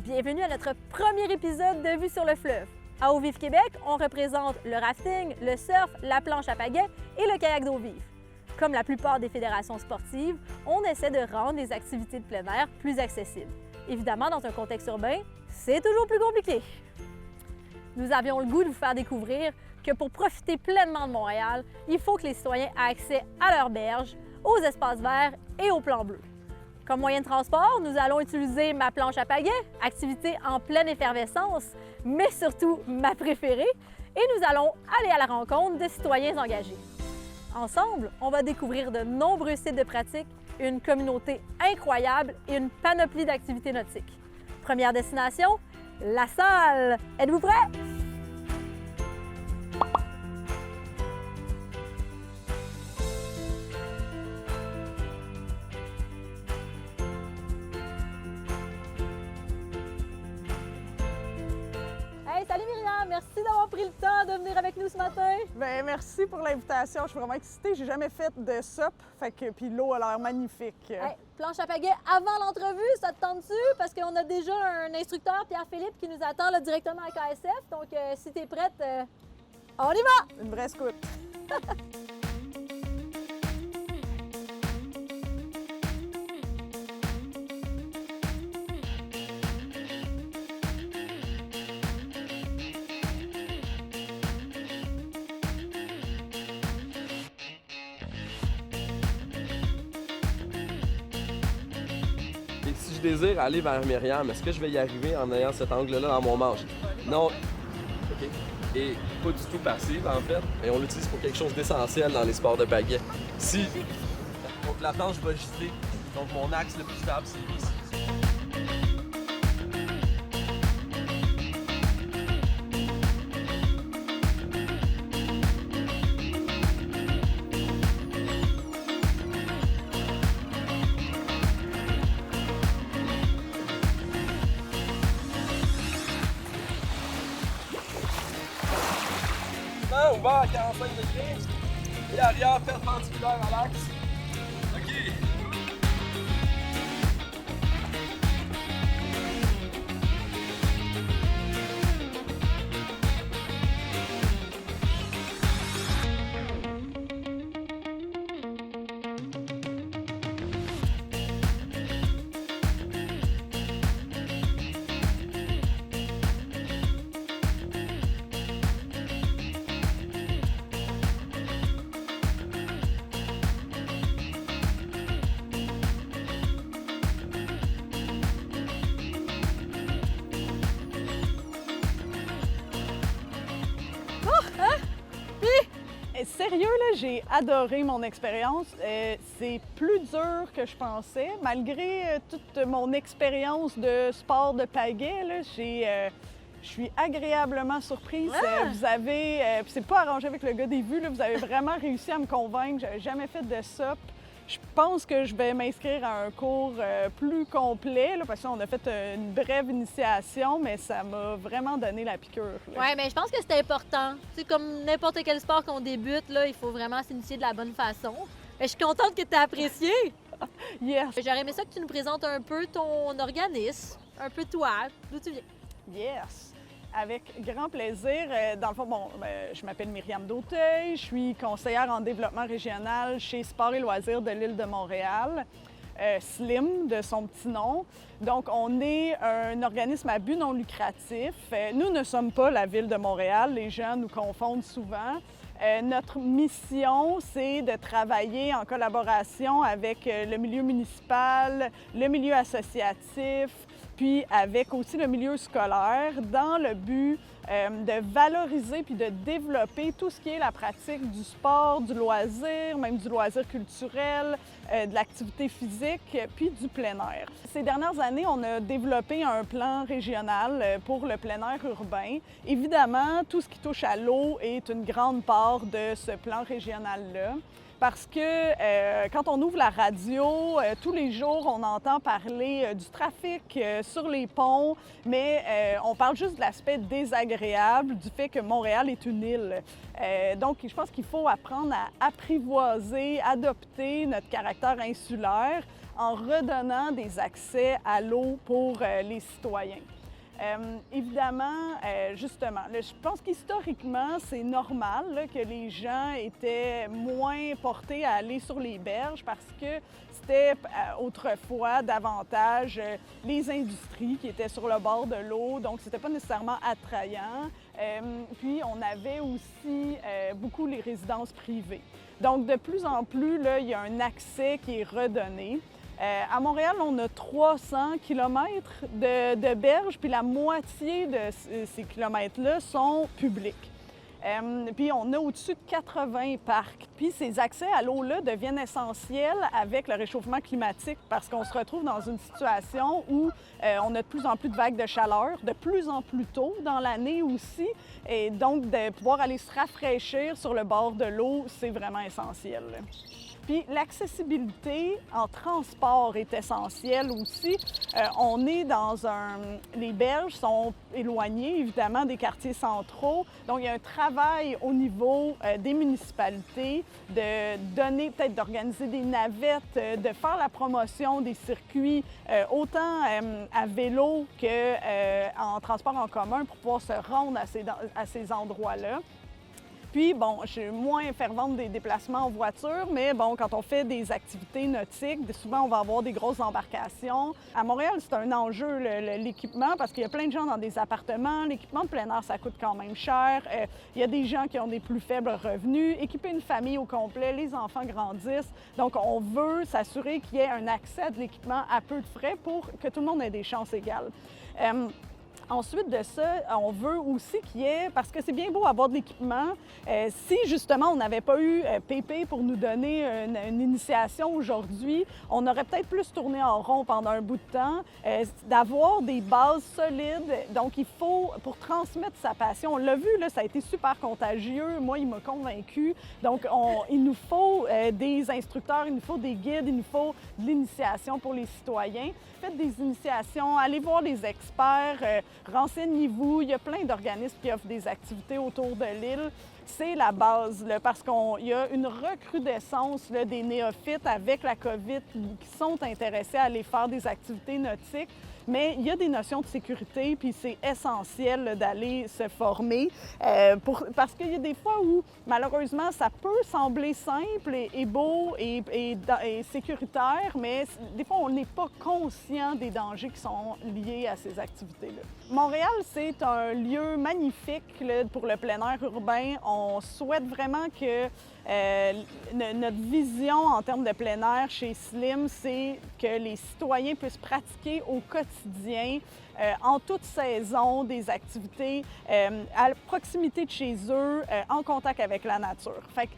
Bienvenue à notre premier épisode de Vue sur le fleuve. À Eau Vive Québec, on représente le rafting, le surf, la planche à pagaie et le kayak d'eau vive. Comme la plupart des fédérations sportives, on essaie de rendre les activités de plein air plus accessibles. Évidemment, dans un contexte urbain, c'est toujours plus compliqué. Nous avions le goût de vous faire découvrir que pour profiter pleinement de Montréal, il faut que les citoyens aient accès à leurs berges, aux espaces verts et aux plans bleus. Comme moyen de transport, nous allons utiliser ma planche à pagaie, activité en pleine effervescence, mais surtout ma préférée, et nous allons aller à la rencontre de citoyens engagés. Ensemble, on va découvrir de nombreux sites de pratique, une communauté incroyable et une panoplie d'activités nautiques. Première destination, la salle. Êtes-vous prêts? Hey, salut Myriam! Merci d'avoir pris le temps de venir avec nous ce matin. Bien, merci pour l'invitation. Je suis vraiment excitée. J'ai jamais fait de SUP, puis l'eau a l'air magnifique. Hey, planche à pagaie avant l'entrevue, ça te tente-tu? Parce qu'on a déjà un instructeur, Pierre-Philippe, qui nous attend là, directement à KSF. Donc, si t'es prête, on y va! Une vraie scout. Et si je désire aller vers Myriam, est-ce que je vais y arriver en ayant cet angle-là dans mon manche? Non. OK. Et pas du tout passive, en fait. Mais on l'utilise pour quelque chose d'essentiel dans les sports de pagaie. Si. Donc la planche va gîter. Donc mon axe le plus stable, c'est ici. Ouvert à 45 degrés et arrière perpendiculaire à l'axe. OK. Sérieux, là, j'ai adoré mon expérience. C'est plus dur que je pensais. Malgré toute mon expérience de sport de pagaie, là, je suis agréablement surprise. Vous avez, puis c'est pas arrangé avec le gars des vues, là, vous avez vraiment réussi à me convaincre. J'avais jamais fait de SUP. Je pense que je vais m'inscrire à un cours plus complet, là, parce qu'on a fait une brève initiation, mais ça m'a vraiment donné la piqûre. Oui, mais je pense que c'est important. Tu sais, comme n'importe quel sport qu'on débute, là, il faut vraiment s'initier de la bonne façon. Mais je suis contente que tu aies apprécié. Yes! J'aurais aimé ça que tu nous présentes un peu ton organisme, un peu toi, d'où tu viens. Yes! Avec grand plaisir. Dans le fond, je m'appelle Myriam Dauteuil, je suis conseillère en développement régional chez Sport et Loisirs de l'île de Montréal, SLIM de son petit nom. Donc, on est un organisme à but non lucratif. Nous ne sommes pas la Ville de Montréal, les gens nous confondent souvent. Notre mission, c'est de travailler en collaboration avec le milieu municipal, le milieu associatif, puis avec aussi le milieu scolaire, dans le but de valoriser puis de développer tout ce qui est la pratique du sport, du loisir, même du loisir culturel, de l'activité physique, puis du plein air. Ces dernières années, on a développé un plan régional pour le plein air urbain. Évidemment, tout ce qui touche à l'eau est une grande part de ce plan régional-là. Parce que quand on ouvre la radio, tous les jours, on entend parler du trafic sur les ponts, mais on parle juste de l'aspect désagréable du fait que Montréal est une île. Donc, je pense qu'il faut apprendre à apprivoiser, adopter notre caractère insulaire en redonnant des accès à l'eau pour les citoyens. Évidemment, justement, là, je pense qu'historiquement, c'est normal là, que les gens étaient moins portés à aller sur les berges parce que c'était autrefois davantage les industries qui étaient sur le bord de l'eau, donc c'était pas nécessairement attrayant. Puis on avait aussi beaucoup les résidences privées. Donc de plus en plus, là, il y a un accès qui est redonné. À Montréal, on a 300 km de berges, puis la moitié de ces kilomètres-là sont publics. Puis on a au-dessus de 80 parcs. Puis ces accès à l'eau-là deviennent essentiels avec le réchauffement climatique parce qu'on se retrouve dans une situation où on a de plus en plus de vagues de chaleur, de plus en plus tôt dans l'année aussi. Et donc, de pouvoir aller se rafraîchir sur le bord de l'eau, c'est vraiment essentiel. Puis l'accessibilité en transport est essentielle aussi. On est dans les berges sont éloignées, évidemment, des quartiers centraux. Donc, il y a un travail au niveau des municipalités de donner, peut-être d'organiser des navettes, de faire la promotion des circuits, autant à vélo qu'en transport en commun pour pouvoir se rendre à ces endroits-là. Puis, bon, je suis moins fervente des déplacements en voiture, mais bon, quand on fait des activités nautiques, souvent, on va avoir des grosses embarcations. À Montréal, c'est un enjeu, l'équipement, parce qu'il y a plein de gens dans des appartements. L'équipement de plein air, ça coûte quand même cher. Il y a des gens qui ont des plus faibles revenus. Équiper une famille au complet, les enfants grandissent. Donc, on veut s'assurer qu'il y ait un accès à de l'équipement à peu de frais pour que tout le monde ait des chances égales. Ensuite de ça, on veut aussi qu'il y ait, parce que c'est bien beau avoir de l'équipement, si justement on n'avait pas eu PP pour nous donner une initiation aujourd'hui, on aurait peut-être plus tourné en rond pendant un bout de temps, d'avoir des bases solides. Donc il faut, pour transmettre sa passion, on l'a vu, là, ça a été super contagieux, moi il m'a convaincue. Donc il nous faut des instructeurs, il nous faut des guides, il nous faut de l'initiation pour les citoyens. Faites des initiations, allez voir les experts, renseignez-vous. Il y a plein d'organismes qui offrent des activités autour de l'île. C'est la base, là, parce qu'il y a une recrudescence là, des néophytes avec la COVID qui sont intéressés à aller faire des activités nautiques. Mais il y a des notions de sécurité, puis c'est essentiel là, d'aller se former parce qu'il y a des fois où, malheureusement, ça peut sembler simple et beau et sécuritaire, mais des fois, on n'est pas conscient des dangers qui sont liés à ces activités-là. Montréal, c'est un lieu magnifique là, pour le plein air urbain. On souhaite vraiment que notre vision en termes de plein air chez Slim, c'est que les citoyens puissent pratiquer au quotidien, en toute saison, des activités à proximité de chez eux, en contact avec la nature. Fait que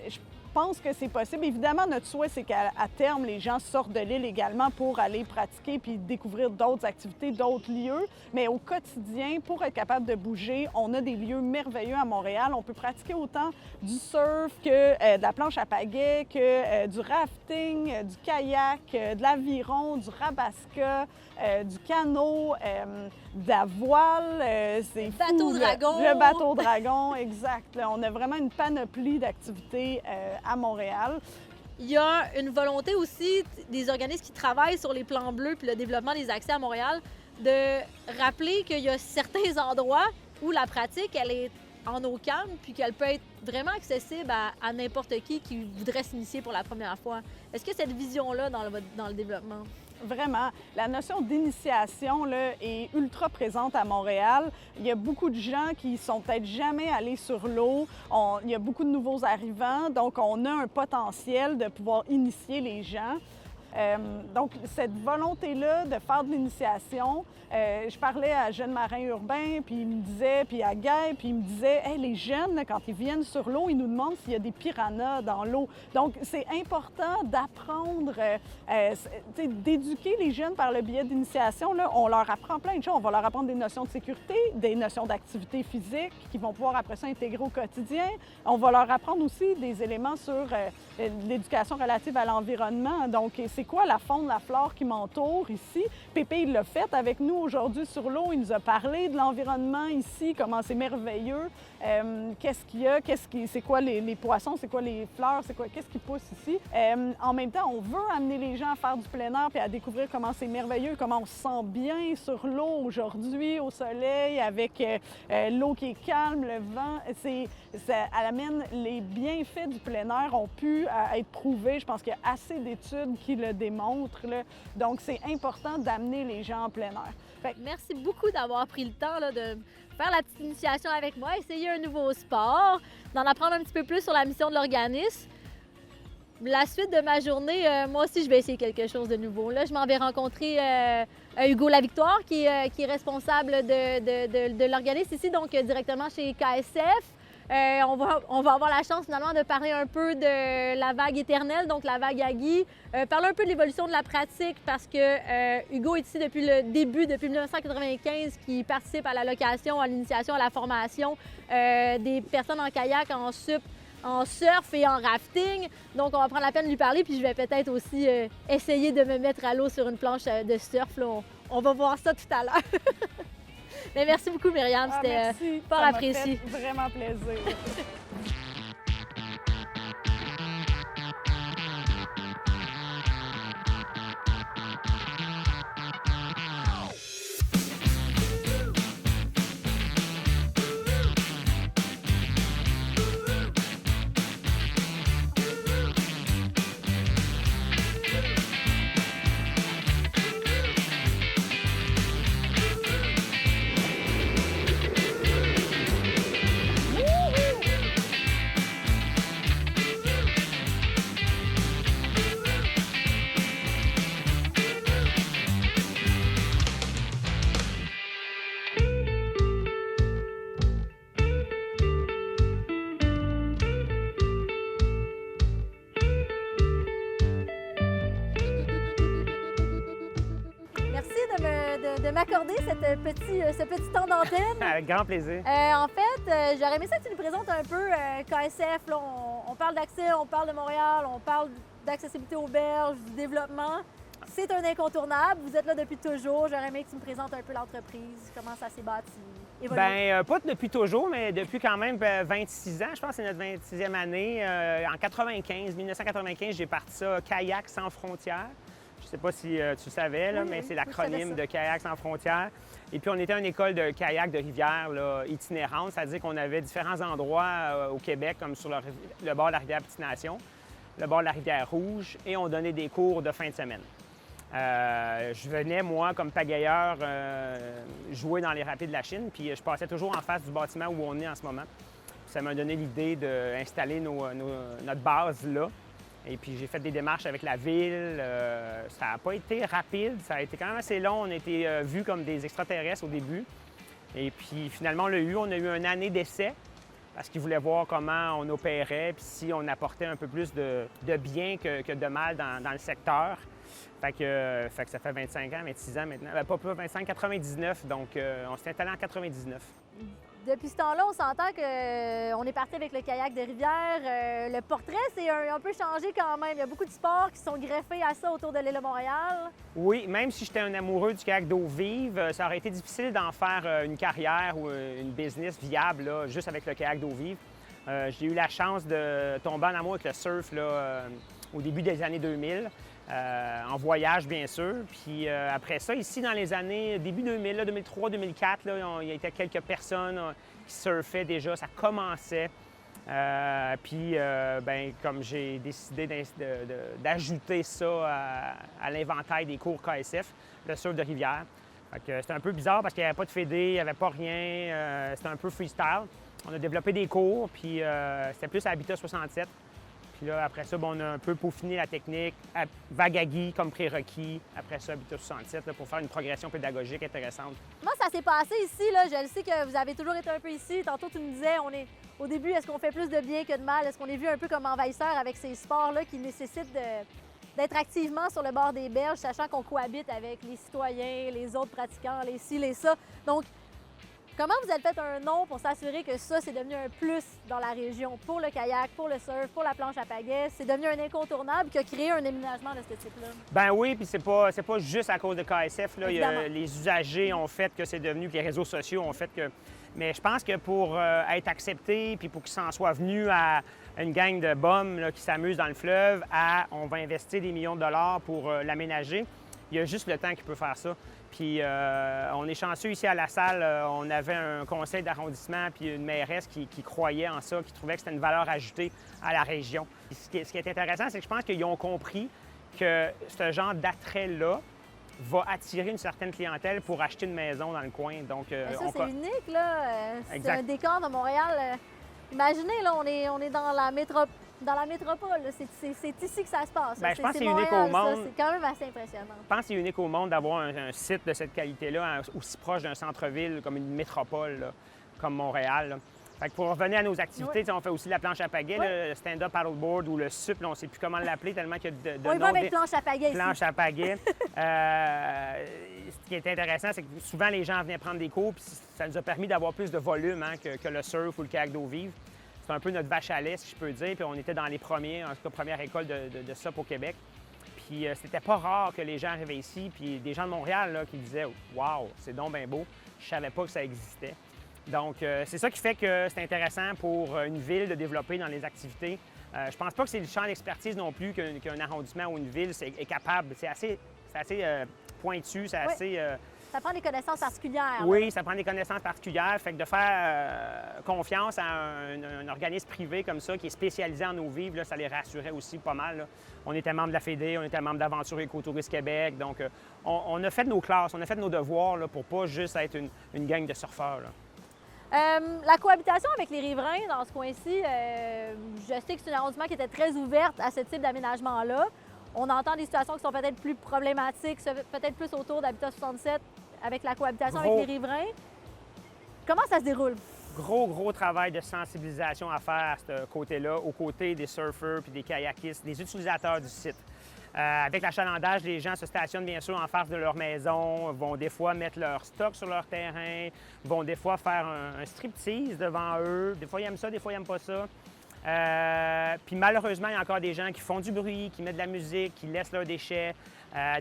je pense que c'est possible. Évidemment, notre souhait, c'est qu'à terme, les gens sortent de l'île également pour aller pratiquer puis découvrir d'autres activités, d'autres lieux. Mais au quotidien, pour être capable de bouger, on a des lieux merveilleux à Montréal. On peut pratiquer autant du surf que de la planche à pagaie, que du rafting, du kayak, de l'aviron, du rabasca, du canot, de la voile. C'est bateau dragon. Le bateau dragon, exact. Là, on a vraiment une panoplie d'activités à Montréal. Il y a une volonté aussi des organismes qui travaillent sur les plans bleus puis le développement des accès à Montréal de rappeler qu'il y a certains endroits où la pratique, elle est en eau calme puis qu'elle peut être vraiment accessible à n'importe qui voudrait s'initier pour la première fois. Est-ce que cette vision-là dans le développement? Vraiment. La notion d'initiation là, est ultra présente à Montréal. Il y a beaucoup de gens qui sont peut-être jamais allés sur l'eau. Il y a beaucoup de nouveaux arrivants, donc on a un potentiel de pouvoir initier les gens. Donc, cette volonté-là de faire de l'initiation, je parlais à Jeunes Marins Urbains, puis il me disait, puis à Guy, puis il me disait, hey, les jeunes, là, quand ils viennent sur l'eau, ils nous demandent s'il y a des piranhas dans l'eau. Donc, c'est important d'apprendre, d'éduquer les jeunes par le biais d'initiation. On leur apprend plein de choses. On va leur apprendre des notions de sécurité, des notions d'activité physique qu'ils vont pouvoir après ça intégrer au quotidien. On va leur apprendre aussi des éléments sur l'éducation relative à l'environnement. Donc, c'est quoi la faune, la flore qui m'entoure ici. Pépé, il l'a fait avec nous aujourd'hui sur l'eau. Il nous a parlé de l'environnement ici, comment c'est merveilleux, qu'est-ce qu'il y a, c'est quoi les poissons, c'est quoi les fleurs, qu'est-ce qui pousse ici. En même temps, on veut amener les gens à faire du plein air puis à découvrir comment c'est merveilleux, comment on se sent bien sur l'eau aujourd'hui, au soleil, avec l'eau qui est calme, le vent. Elle amène les bienfaits du plein air ont pu être prouvés. Je pense qu'il y a assez d'études qui le démontrent, là. Donc, c'est important d'amener les gens en plein air. Merci beaucoup d'avoir pris le temps là, de faire la petite initiation avec moi, essayer un nouveau sport, d'en apprendre un petit peu plus sur la mission de l'organisme. La suite de ma journée, moi aussi, je vais essayer quelque chose de nouveau. Là, je m'en vais rencontrer Hugo Lavictoire, qui est responsable de l'organisme ici, donc directement chez KSF. On va avoir la chance finalement de parler un peu de la vague éternelle, donc la vague Aggie, parler un peu de l'évolution de la pratique parce que Hugo est ici depuis le début, depuis 1995, qui participe à la location, à l'initiation, à la formation des personnes en kayak, en sup, en surf et en rafting. Donc, on va prendre la peine de lui parler, puis je vais peut-être aussi essayer de me mettre à l'eau sur une planche de surf. Là, on va voir ça tout à l'heure. Mais merci beaucoup, Myriam. C'était fort apprécié. Ça m'a fait vraiment plaisir. De m'accorder ce petit temps d'antenne. Avec grand plaisir. En fait, j'aurais aimé ça que tu nous présentes un peu KSF. Là, on parle d'accès, on parle de Montréal, on parle d'accessibilité aux berges, du développement. C'est un incontournable. Vous êtes là depuis toujours. J'aurais aimé que tu me présentes un peu l'entreprise, comment ça s'est bâti, évolué. Bien, pas depuis toujours, mais depuis quand même 26 ans. Je pense que c'est notre 26e année. En 1995, j'ai parti ça Kayak sans frontières. Je ne sais pas si tu savais, là, mais c'est l'acronyme de Kayak sans frontières. Et puis, on était une école de kayak de rivière là, itinérante, c'est-à-dire qu'on avait différents endroits au Québec, comme sur le bord de la rivière Petite-Nation, le bord de la rivière Rouge, et on donnait des cours de fin de semaine. Je venais, moi, comme pagayeur, jouer dans les rapides de la Chine, puis je passais toujours en face du bâtiment où on est en ce moment. Puis ça m'a donné l'idée d'installer notre base là. Et puis j'ai fait des démarches avec la ville. Ça n'a pas été rapide, ça a été quand même assez long. On a été vus comme des extraterrestres au début. Et puis finalement, on a eu une année d'essai parce qu'ils voulaient voir comment on opérait, puis si on apportait un peu plus de bien que de mal dans le secteur. Fait que ça fait 25 ans, 26 ans maintenant. Pas 25, 99, donc on s'est installé en 99. Depuis ce temps-là, on s'entend qu'on est parti avec le kayak de rivière. Le portrait s'est un peu changé quand même. Il y a beaucoup de sports qui sont greffés à ça autour de l'île de Montréal. Oui, même si j'étais un amoureux du kayak d'eau vive, ça aurait été difficile d'en faire une carrière ou une business viable là, juste avec le kayak d'eau vive. J'ai eu la chance de tomber en amour avec le surf là, au début des années 2000. En voyage, bien sûr. Puis après ça, ici, dans les années début 2000, là, 2003, 2004, là, il y a quelques personnes qui surfaient déjà. Ça commençait. Puis, comme j'ai décidé d'ajouter ça à l'inventaire des cours KSF, le surf de rivière. C'était un peu bizarre parce qu'il n'y avait pas de fédé, il n'y avait pas rien. C'était un peu freestyle. On a développé des cours, puis c'était plus à Habitat 67. Puis là, après ça, on a un peu peaufiné la technique, vague Aggie comme prérequis. Après ça, Habitat 67, là, pour faire une progression pédagogique intéressante. Comment ça s'est passé ici? Là? Je le sais que vous avez toujours été un peu ici. Tantôt, tu me disais, au début, est-ce qu'on fait plus de bien que de mal? Est-ce qu'on est vu un peu comme envahisseur avec ces sports-là qui nécessitent d'être activement sur le bord des berges, sachant qu'on cohabite avec les citoyens, les autres pratiquants, les ci, les ça. Donc, Comment vous avez fait un nom pour s'assurer que ça, c'est devenu un plus dans la région pour le kayak, pour le surf, pour la planche à pagaie? C'est devenu un incontournable qui a créé un aménagement de ce type-là. Ben oui, puis c'est pas juste à cause de KSF. Là. Évidemment. Les usagers ont fait que c'est devenu, puis les réseaux sociaux ont fait que... Mais je pense que pour être accepté, puis pour qu'ils s'en soient venus à une gang de bums là, qui s'amusent dans le fleuve, on va investir des millions de dollars pour l'aménager, il y a juste le temps qui peut faire ça. Puis on est chanceux ici à la salle, on avait un conseil d'arrondissement puis une mairesse qui croyait en ça, qui trouvait que c'était une valeur ajoutée à la région. Ce qui est intéressant, c'est que je pense qu'ils ont compris que ce genre d'attrait-là va attirer une certaine clientèle pour acheter une maison dans le coin. Donc, ça, c'est unique, là. C'est Exact. un décor de Montréal. Imaginez, là, on est dans la métropole. C'est ici que ça se passe. Bien, je pense que c'est Montréal, unique au monde. ça. C'est quand même assez impressionnant. Je pense que c'est unique au monde d'avoir un site de cette qualité-là, aussi proche d'un centre-ville, comme une métropole, là, comme Montréal. Là. Fait que pour revenir à nos activités, on fait aussi la planche à pagaie, le stand-up paddleboard ou le SUP, là, on ne sait plus comment l'appeler tellement qu'il y a de On y va avec planche à pagaie ici. planche à pagaie. Ce qui est intéressant, c'est que souvent les gens venaient prendre des cours, puis ça nous a permis d'avoir plus de volume que le surf ou le kayak d'eau vive. C'est un peu notre vache à lait, si je peux dire, puis on était dans les premiers, en tout cas première école de SUP au Québec. Puis c'était pas rare que les gens arrivaient ici, puis des gens de Montréal là, qui disaient « Wow, c'est donc bien beau, je savais pas que ça existait ». Donc, c'est ça qui fait que c'est intéressant pour une ville de développer dans les activités. Je pense pas que c'est le champ d'expertise non plus qu'un arrondissement ou une ville est capable. C'est assez pointu, c'est assez... Ça prend des connaissances particulières. Oui, là. ça prend des connaissances particulières. Fait que de faire confiance à un organisme privé comme ça qui est spécialisé en eau vive, là, ça les rassurait aussi pas mal. Là. On était membre de la Fédé, on était membre d'Aventure Écotourisme Québec. Donc, on a fait nos classes, on a fait nos devoirs là, pour pas juste être une gang de surfeurs. Là. La cohabitation avec les riverains dans ce coin-ci, je sais que c'est un arrondissement qui était très ouverte à ce type d'aménagement-là. On entend des situations qui sont peut-être plus problématiques, peut-être plus autour d'Habitat 67 avec la cohabitation avec les riverains. Comment ça se déroule? Gros travail de sensibilisation à faire à ce côté-là, aux côtés des surfeurs puis des kayakistes, des utilisateurs du site. Avec l'achalandage, les gens se stationnent bien sûr en face de leur maison, vont des fois mettre leur stock sur leur terrain, vont des fois faire un striptease devant eux. Des fois, ils aiment ça, des fois, ils n'aiment pas ça. Puis malheureusement, il y a encore des gens qui font du bruit, qui mettent de la musique, qui laissent leurs déchets.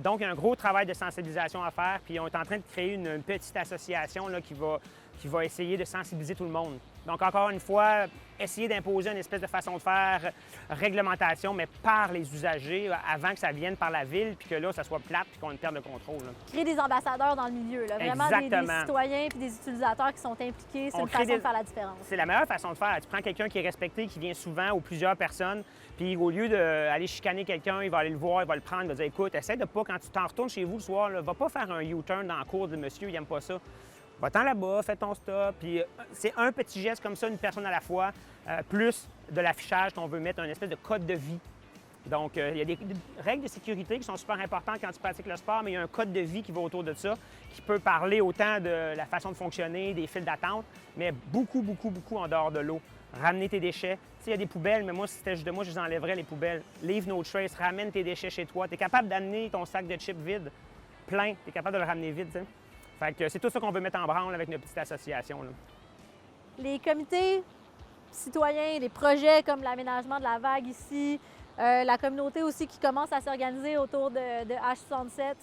Donc, il y a un gros travail de sensibilisation à faire. Puis on est en train de créer une petite association là, qui va essayer de sensibiliser tout le monde. Donc, encore une fois, essayer d'imposer une espèce de façon de faire, réglementation, mais par les usagers avant que ça vienne par la ville, puis que là, ça soit plate, puis qu'on ait une perte de contrôle. Là. Créer des ambassadeurs dans le milieu, là. Vraiment des citoyens puis des utilisateurs qui sont impliqués, c'est une façon de faire la différence. C'est la meilleure façon de faire. Tu prends quelqu'un qui est respecté, qui vient souvent, ou plusieurs personnes, puis au lieu d'aller chicaner quelqu'un, il va aller le voir, il va le prendre, il va dire « Écoute, essaie de pas, quand tu t'en retournes chez vous le soir, là, va pas faire un U-turn dans la cour de monsieur, il aime pas ça. » Va-t'en là-bas, fais ton stop. Puis c'est un petit geste comme ça, une personne à la fois, plus de l'affichage qu'on veut mettre, un espèce de code de vie. Donc, il y a des règles de sécurité qui sont super importantes quand tu pratiques le sport, mais il y a un code de vie qui va autour de ça, qui peut parler autant de la façon de fonctionner, des files d'attente, mais beaucoup en dehors de l'eau. Ramener tes déchets. Tu sais, il y a des poubelles, mais moi, si c'était juste de moi, je les enlèverais, les poubelles. Leave no trace, ramène tes déchets chez toi. Tu es capable d'amener ton sac de chips vide, plein, tu es capable de le ramener vide, tu sais. Fait que c'est tout ça qu'on veut mettre en branle avec notre petite association. Là. Les comités citoyens, les projets comme l'aménagement de la vague ici, la communauté aussi qui commence à s'organiser autour de H67,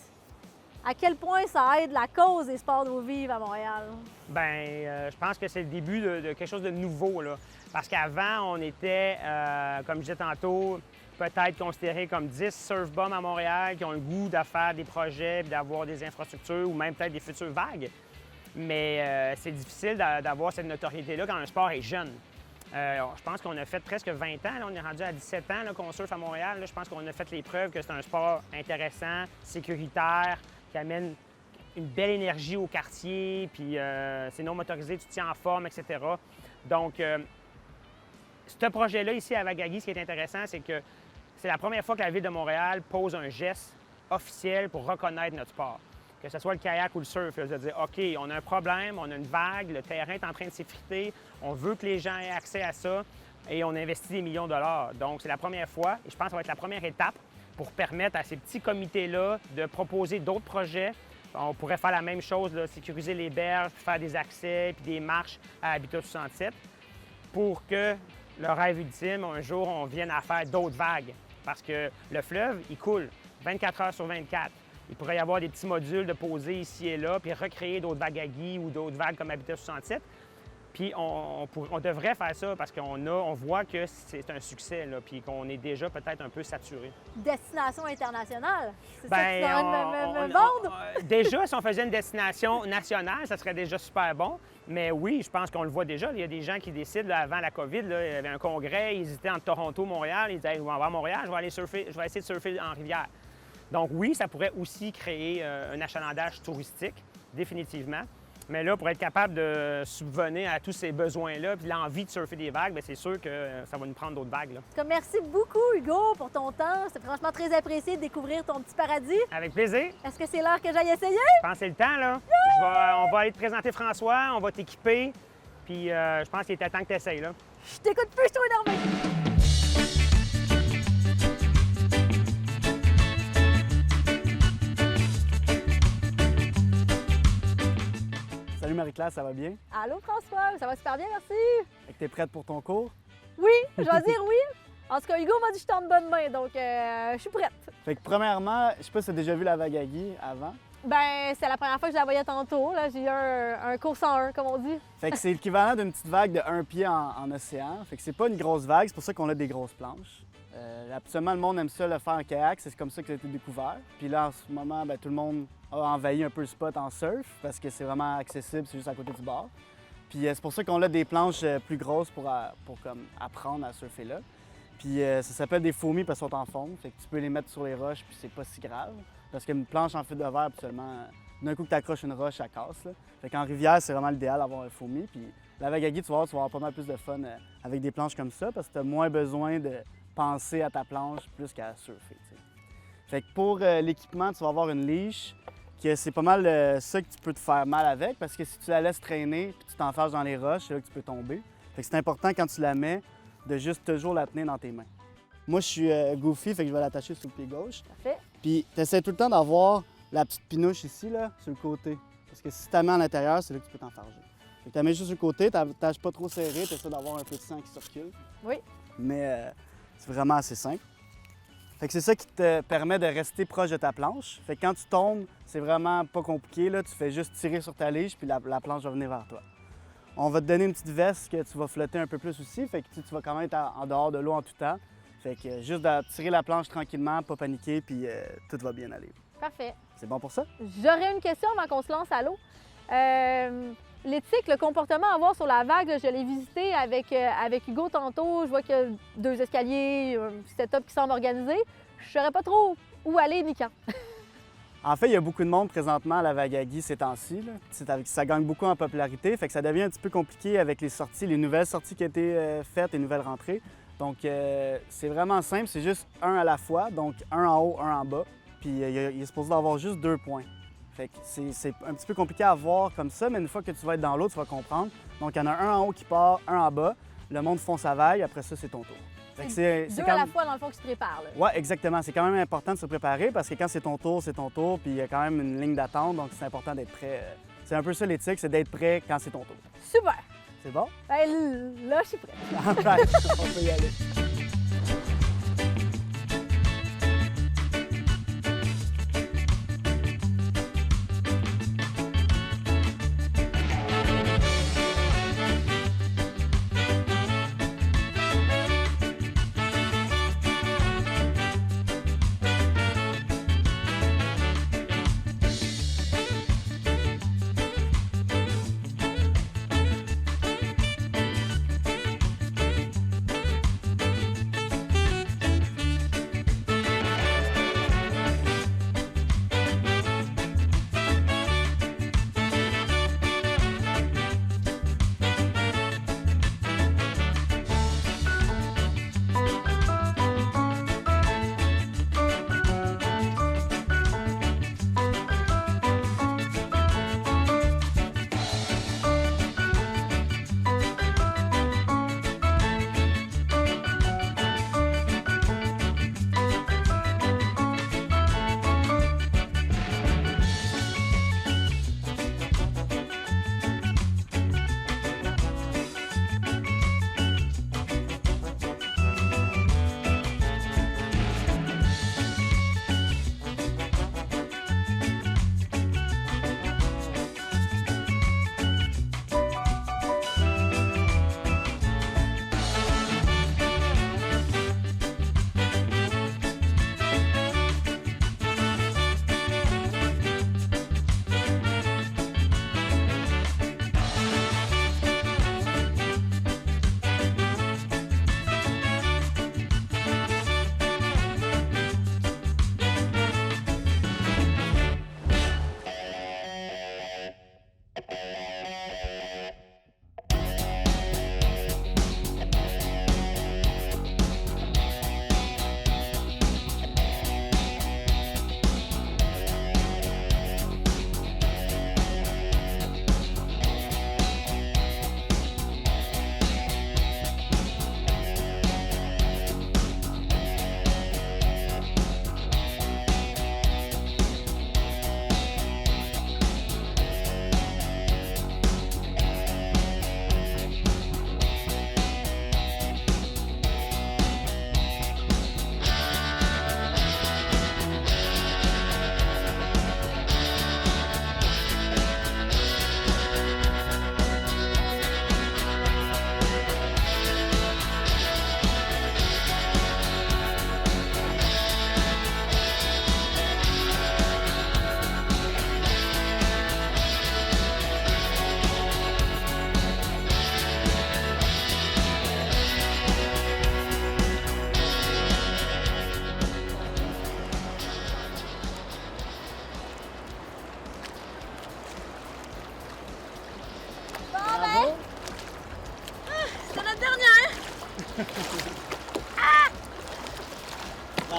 à quel point ça aide la cause des sports d'eau vive à Montréal? Bien, je pense que c'est le début de quelque chose de nouveau. Là. Parce qu'avant, on était, comme je disais tantôt, peut-être considérés comme 10 surf bums à Montréal qui ont le goût de faire des projets, d'avoir des infrastructures ou même peut-être des futures vagues. Mais c'est difficile d'avoir cette notoriété-là quand un sport est jeune. Je pense qu'on a fait presque 20 ans. Là, on est rendu à 17 ans qu'on surfe à Montréal. Là, je pense qu'on a fait les preuves que c'est un sport intéressant, sécuritaire, qui amène une belle énergie au quartier, puis c'est non motorisé, tu te tiens en forme, etc. Donc, ce projet-là ici à Wagagi, ce qui est intéressant, c'est que c'est la première fois que la Ville de Montréal pose un geste officiel pour reconnaître notre sport. Que ce soit le kayak ou le surf, là, de dire « OK, on a un problème, on a une vague, le terrain est en train de s'effriter, on veut que les gens aient accès à ça et on investit des millions de dollars. » Donc, c'est la première fois et je pense que ça va être la première étape pour permettre à ces petits comités-là de proposer d'autres projets On pourrait faire la même chose, là, sécuriser les berges, puis faire des accès, puis des marches à Habitat 67 pour que le rêve ultime, un jour, on vienne à faire d'autres vagues. Parce que le fleuve, il coule 24 heures sur 24. Il pourrait y avoir des petits modules de poser ici et là, puis recréer d'autres vagues à Guy ou d'autres vagues comme Habitat 67. Puis on devrait faire ça parce on voit que c'est un succès, là, puis qu'on est déjà peut-être un peu saturé. Destination internationale, c'est ça Bien, que tu es en train de me vendre? Déjà, si on faisait une destination nationale, ça serait déjà super bon. Mais oui, je pense qu'on le voit déjà. Il y a des gens qui décident, là, avant la COVID, là, il y avait un congrès, ils étaient entre Toronto et Montréal. Ils disaient, hey, on va à Montréal, je vais aller surfer, je vais essayer de surfer en rivière. Donc oui, ça pourrait aussi créer un achalandage touristique, définitivement. Mais là, pour être capable de subvenir à tous ces besoins-là, puis l'envie de surfer des vagues, bien, c'est sûr que ça va nous prendre d'autres vagues, là. En tout cas, merci beaucoup, Hugo, pour ton temps. C'était franchement très apprécié de découvrir ton petit paradis. Avec plaisir. Est-ce que c'est l'heure que j'aille essayer? Je pense que c'est le temps, là. On va aller te présenter François, on va t'équiper, puis je pense qu'il était temps que tu essayes, là. Je t'écoute plus, je suis trop énervée. Salut Marie-Claire, ça va bien? Allô, François, ça va super bien, merci. Fait que t'es prête pour ton cours? Oui, je vais dire oui. En tout cas, Hugo m'a dit que j'étais en bonne main, donc je suis prête. Fait que premièrement, je sais pas si t'as déjà vu la vague à Guy avant. Ben, c'est la première fois que je la voyais tantôt. Là, j'ai eu un cours 101, comme on dit. Fait que c'est l'équivalent d'une petite vague de 1 pied en océan. Fait que c'est pas une grosse vague, c'est pour ça qu'on a des grosses planches. Absolument, le monde aime ça le faire en kayak, c'est comme ça que ça a été découvert. Puis là, en ce moment, ben, tout le monde a envahi un peu le spot en surf parce que c'est vraiment accessible, c'est juste à côté du bord. Puis c'est pour ça qu'on a des planches plus grosses pour comme, apprendre à surfer là. Puis ça s'appelle des foamies parce qu'elles sont en forme, fait que tu peux les mettre sur les roches puis c'est pas si grave. Parce qu'une planche en fibre de verre, absolument, d'un coup que tu accroches une roche, ça casse. Là. Fait qu'en rivière, c'est vraiment l'idéal d'avoir un foamy. Puis la vague à Guy, tu vas avoir pas mal plus de fun avec des planches comme ça parce que tu as moins besoin de penser à ta planche plus qu'à surfer. T'sais. Fait que pour l'équipement, tu vas avoir une leash, que c'est pas mal ça que tu peux te faire mal avec parce que si tu la laisses traîner puis tu t'enfarges dans les roches, c'est là que tu peux tomber. Fait que c'est important quand tu la mets de juste toujours la tenir dans tes mains. Moi, je suis goofy, fait que je vais l'attacher sur le pied gauche. Parfait. Puis tu essaies tout le temps d'avoir la petite pinouche ici, là, sur le côté. Parce que si tu la mets à l'intérieur, c'est là que tu peux t'enfarger. Fait que tu la mets juste sur le côté, tu n'attaches pas trop serré, tu essaies d'avoir un peu de sang qui circule. Oui. Mais c'est vraiment assez simple. Fait que c'est ça qui te permet de rester proche de ta planche. Fait que quand tu tombes, c'est vraiment pas compliqué, là. Tu fais juste tirer sur ta lige, puis la planche va venir vers toi. On va te donner une petite veste que tu vas flotter un peu plus aussi, fait que tu vas quand même être en dehors de l'eau en tout temps. Fait que juste de tirer la planche tranquillement, pas paniquer, puis tout va bien aller. Parfait. C'est bon pour ça? J'aurais une question avant qu'on se lance à l'eau. L'éthique, le comportement à avoir sur la vague, là, je l'ai visité avec Hugo tantôt. Je vois qu'il y a 2 escaliers, un setup qui semble organisé. Je ne saurais pas trop où aller ni quand. En fait, il y a beaucoup de monde présentement à la vague à Guy ces temps-ci. Ça gagne beaucoup en popularité, fait que ça devient un petit peu compliqué avec les sorties, les nouvelles sorties qui ont été faites, les nouvelles rentrées. Donc, c'est vraiment simple, c'est juste un à la fois, donc un en haut, un en bas. Puis, il est supposé avoir juste 2 points. Fait que c'est un petit peu compliqué à voir comme ça, mais une fois que tu vas être dans l'eau, tu vas comprendre. Donc, il y en a un en haut qui part, un en bas. Le monde fond sa vague, après ça, c'est ton tour. Fait que c'est Deux à la fois, dans le fond, qui se préparent. Oui, exactement. C'est quand même important de se préparer parce que quand c'est ton tour, puis il y a quand même une ligne d'attente, donc c'est important d'être prêt. C'est un peu ça l'éthique, c'est d'être prêt quand c'est ton tour. Super! C'est bon? Ben, là, je suis prête. Right. On peut y aller.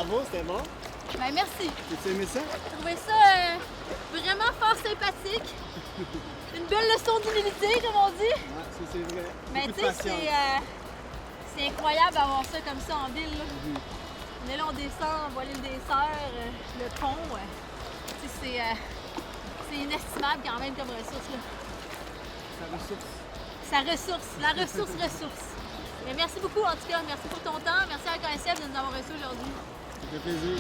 bravo, c'était bon. Ben merci. Tu aimé ça? J'ai trouvé ça vraiment fort sympathique. Une belle leçon d'humilité, comme on dit. Ouais, ça c'est vrai. Mais Beaucoup tu de sais, patience. c'est incroyable d'avoir ça comme ça en ville. Là. On est là, on descend, on voit l'île des Sœurs, le pont. Tu sais, c'est inestimable quand même comme ressource. Là. Ça ressource. Ça ressource, la ressource. Mais merci beaucoup en tout cas, merci pour ton temps. Merci à KSF de nous avoir reçus aujourd'hui. Ça fait plaisir.